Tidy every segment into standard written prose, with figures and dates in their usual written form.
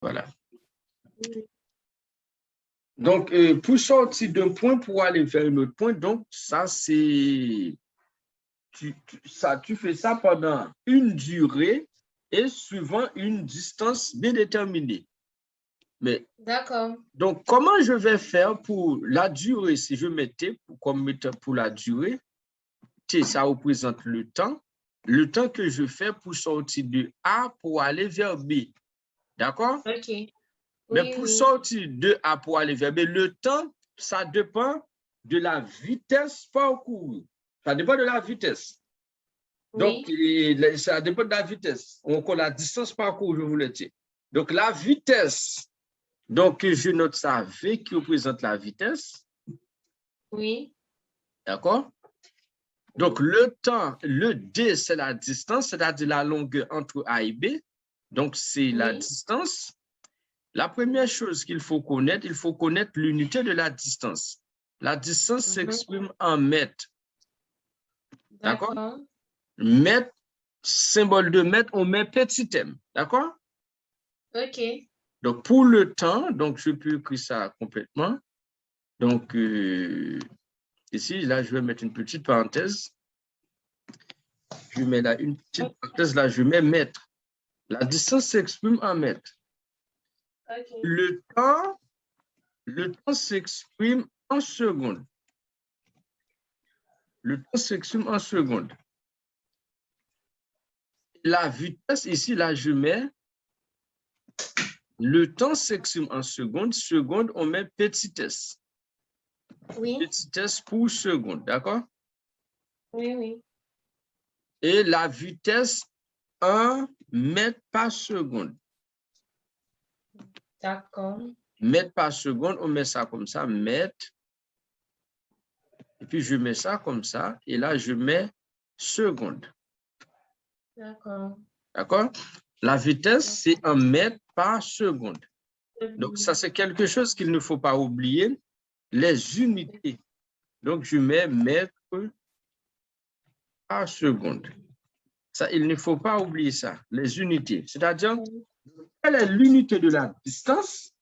Voilà. Oui. Donc, pour sortir d'un point pour aller vers un autre point, donc, ça, c'est. Tu fais ça pendant une durée et suivant une distance bien déterminée. Mais, D'accord. donc, comment je vais faire pour la durée? Si je mettais comme méthode pour la durée, ça représente le temps que je fais pour sortir de A pour aller vers B. D'accord? OK. Mais Oui, pour oui. sortir de A pour aller vers B, le temps, ça dépend de la vitesse parcourue. Ça dépend de la vitesse. Donc, Oui. ça dépend de la vitesse. Encore la distance parcourue, je voulais dire. Donc, la vitesse. Donc, je note ça V qui représente la vitesse. Oui. D'accord? Donc, le temps, le D, c'est la distance, c'est-à-dire la longueur entre A et B. Donc, c'est la Oui. distance. La première chose qu'il faut connaître l'unité de la distance. La distance s'exprime en mètres. D'accord? D'accord. Mètre, symbole de mètre, on met petit m. D'accord? OK. Donc, pour le temps, donc je peux écrire ça complètement. Donc, ici, là, je vais mettre une petite parenthèse. Je mets là une petite parenthèse, là, je mets mètre. La distance s'exprime en mètres. OK. Le temps s'exprime en secondes. Le temps s'exprime en secondes. La vitesse, ici, là, je mets le temps s'exprime en secondes. Seconde, on met petitesse. Oui. Petitesse pour seconde, d'accord? Oui, oui. Et la vitesse, 1 mètre par seconde. D'accord. Mètre par seconde, on met ça comme ça, mètre. Et puis, je mets ça comme ça. Et là, je mets seconde. D'accord. D'accord? La vitesse, c'est 1 mètre par seconde. Donc, ça, c'est quelque chose qu'il ne faut pas oublier. Les unités. Donc, je mets mètre par seconde. Ça, il ne faut pas oublier ça, les unités. C'est-à-dire, quelle est l'unité de la distance,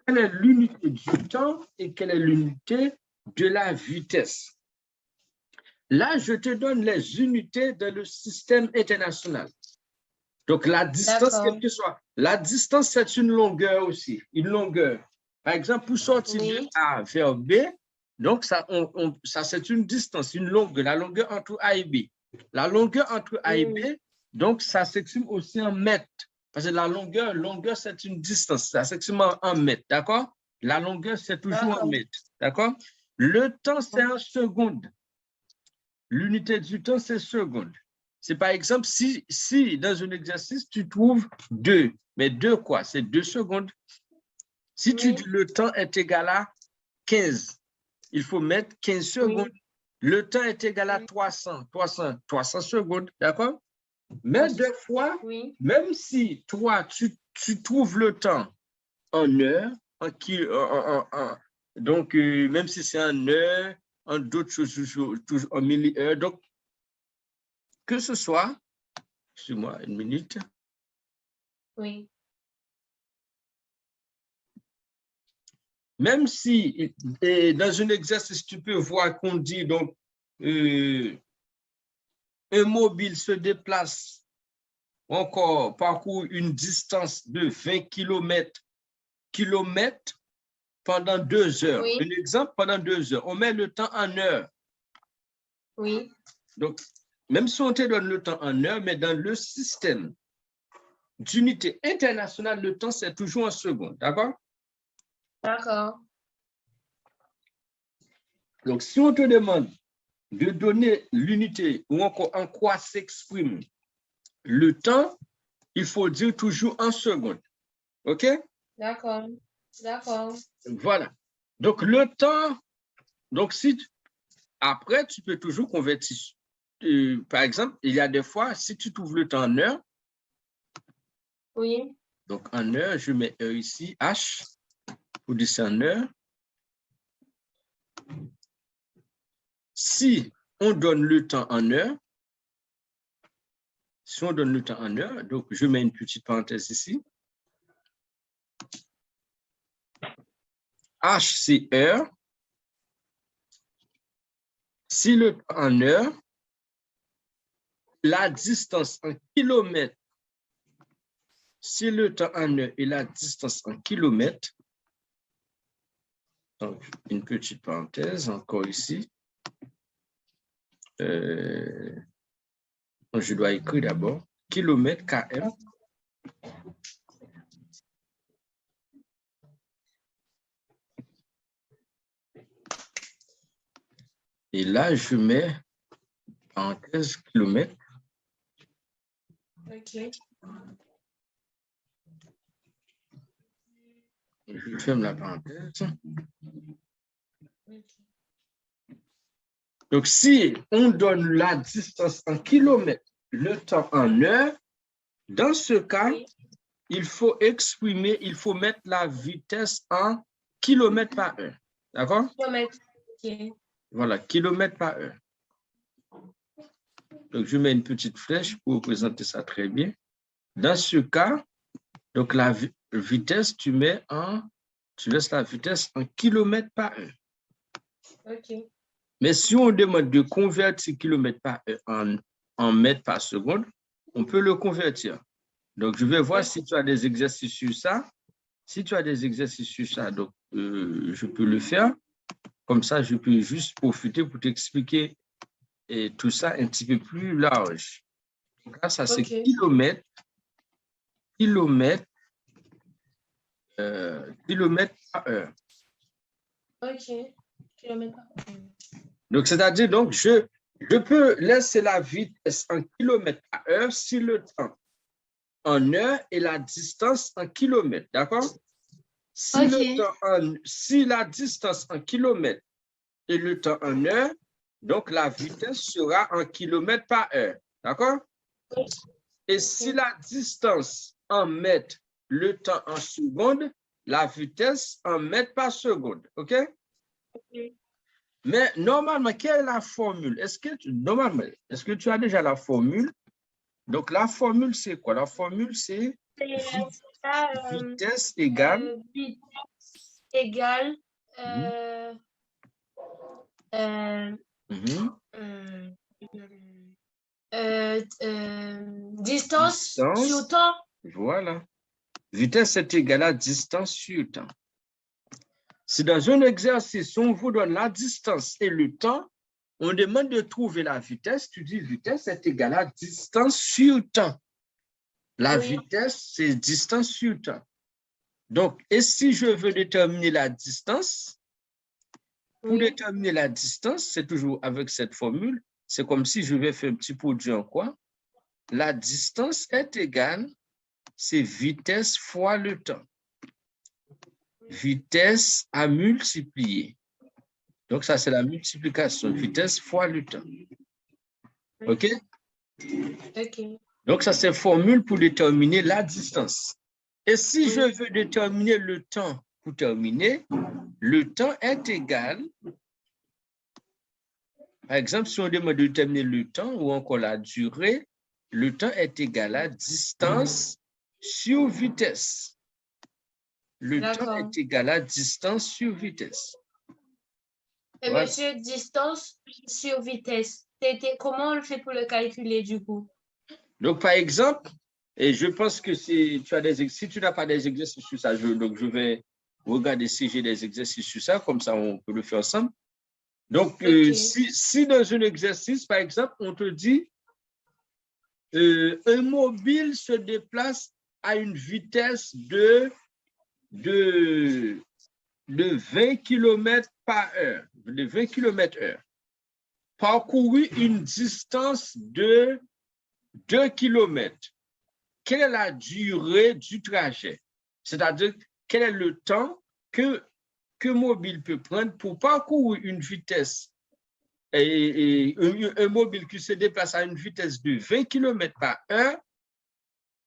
quelle est l'unité du temps et quelle est l'unité de la vitesse. Là, je te donne les unités dans le système international. Donc, la distance, quelle que soit. La distance, c'est une longueur aussi, une longueur. Par exemple, pour sortir de A vers B, donc ça c'est une distance, une longueur, la longueur entre A et B. La longueur entre A et B, donc ça s'exprime aussi en mètres. Parce que la longueur, c'est une distance, ça s'exprime en mètres, d'accord? La longueur, c'est toujours en mètres, d'accord? Le temps, c'est en secondes. L'unité du temps, c'est secondes. C'est par exemple, si dans un exercice, tu trouves 2, mais 2 quoi? C'est 2 secondes. Si tu dis le temps est égal à 15, il faut mettre 15 secondes. Le temps est égal à 300 secondes, d'accord? Mais des fois, même si toi, tu trouves le temps en heure, donc même si c'est en heure, en d'autres choses, en milli-heure, donc que ce soit, excuse-moi une minute. Oui. Même si dans un exercice, tu peux voir qu'on dit donc un mobile se déplace encore parcourt une distance de 20 km pendant 2 heures. Oui. Un exemple, pendant 2 heures. On met le temps en heures. Oui. Donc, même si on te donne le temps en heures, mais dans le système d'unité internationale, le temps, c'est toujours en secondes. D'accord? D'accord. Donc, si on te demande de donner l'unité ou encore en quoi s'exprime le temps, il faut dire toujours en secondes. OK? D'accord. D'accord. Voilà. Donc, le temps, donc après, tu peux toujours convertir. Par exemple, il y a des fois, si tu trouves le temps en heure, oui. Donc en heure, je mets heure ici, H, pour dire c'est en heure. Si on donne le temps en heure, donc je mets une petite parenthèse ici. H, c'est heure. Si le temps en heure, la distance en kilomètres, si le temps en heure et la distance en kilomètres, donc une petite parenthèse encore ici. Je dois écrire d'abord kilomètre km. Et là, je mets parenthèse kilomètre. OK. Je ferme la parenthèse. Donc, si on donne la distance en kilomètres, le temps en heure, dans ce cas, Oui. il faut exprimer, il faut mettre la vitesse en kilomètres par heure. D'accord? Kilomètre. OK. Voilà, kilomètres par heure. Donc, je mets une petite flèche pour représenter ça très bien. Dans ce cas, donc la vitesse, tu laisses la vitesse en kilomètres par heure. OK. Mais si on demande de convertir kilomètres par heure en mètres par seconde, on peut le convertir. Donc, je vais voir si tu as des exercices sur ça. Si tu as des exercices sur ça, donc, je peux le faire. Comme ça, je peux juste profiter pour t'expliquer tout ça un petit peu plus large. Donc là, ça, c'est OK. kilomètres par heure. OK. Kilomètre par heure. Donc, c'est-à-dire, donc, je peux laisser la vitesse en kilomètres par heure si le temps en heure et la distance en kilomètres, d'accord? Si, OK. si la distance en kilomètres et le temps en heure, donc la vitesse sera en kilomètres par heure, d'accord? Et si la distance en mètres, le temps en secondes, la vitesse en mètres par seconde, OK? OK. Mais normalement, quelle est la formule? Est-ce que tu as déjà la formule? Donc, la formule, c'est quoi? La formule, c'est vitesse égale. Vitesse égale Mhm. Mhm. distance sur Distance, temps. voilà. Vitesse est égale à distance sur temps. Si dans un exercice, on vous donne la distance et le temps, on demande de trouver la vitesse, tu dis vitesse est égale à distance sur temps. La vitesse, c'est distance sur temps. Donc, et si je veux déterminer la distance, pour déterminer la distance, c'est toujours avec cette formule, c'est comme si je vais faire un petit produit en quoi? La distance est égale, c'est vitesse fois le temps. Vitesse à multiplier. Donc, ça, c'est la multiplication. Vitesse fois le temps. OK? OK. Donc, ça, c'est formule pour déterminer la distance. Et si je veux déterminer le temps pour terminer, le temps est égal. Par exemple, si on demande de déterminer le temps ou encore la durée, le temps est égal à distance sur vitesse. Le temps est égal à distance sur vitesse. Et Voilà. monsieur, distance sur vitesse. Comment on le fait pour le calculer du coup? Donc, par exemple, et je pense que si tu n'as pas des exercices sur ça, donc je vais regarder si j'ai des exercices sur ça, comme ça on peut le faire ensemble. Donc, si dans un exercice, par exemple, on te dit un mobile se déplace à une vitesse de 20 km par heure, de 20 km/h, parcouru une distance de 2 km. Quelle est la durée du trajet? C'est-à-dire, quel est le temps que mobile peut prendre pour parcourir une vitesse et un mobile qui se déplace à une vitesse de 20 km par heure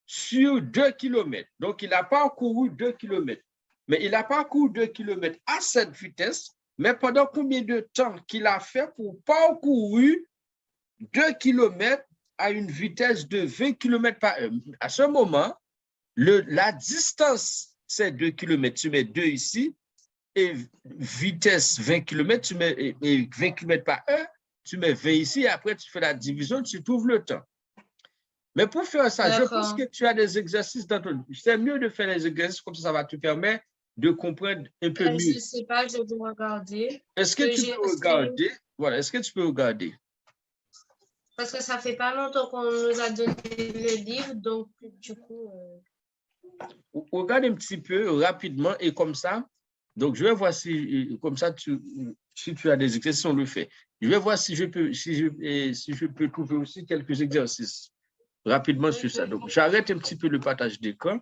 sur 2 km. Donc, il a parcouru 2 km. Mais il a parcouru 2 km à cette vitesse, mais pendant combien de temps qu'il a fait pour parcourir 2 km à une vitesse de 20 km par heure? À ce moment, la distance, c'est 2 km. Tu mets 2 ici. et vitesse 20 km, tu mets et 20 km par heure, tu mets 20 ici, et après tu fais la division, tu trouves le temps. Mais pour faire ça, je pense que tu as des exercices dans ton... C'est mieux de faire les exercices comme ça va te permettre de comprendre un peu Je mieux. ne sais pas, je dois regarder. Est-ce que tu peux regarder? Voilà, est-ce que tu peux regarder? Parce que ça fait pas longtemps qu'on nous a donné le livre, donc du coup... Regarde un petit peu rapidement et comme ça. Donc, je vais voir si, comme ça, si tu as des exercices, on le fait. Je vais voir si je peux trouver aussi quelques exercices rapidement sur ça. Donc, j'arrête un petit peu le partage d'écran.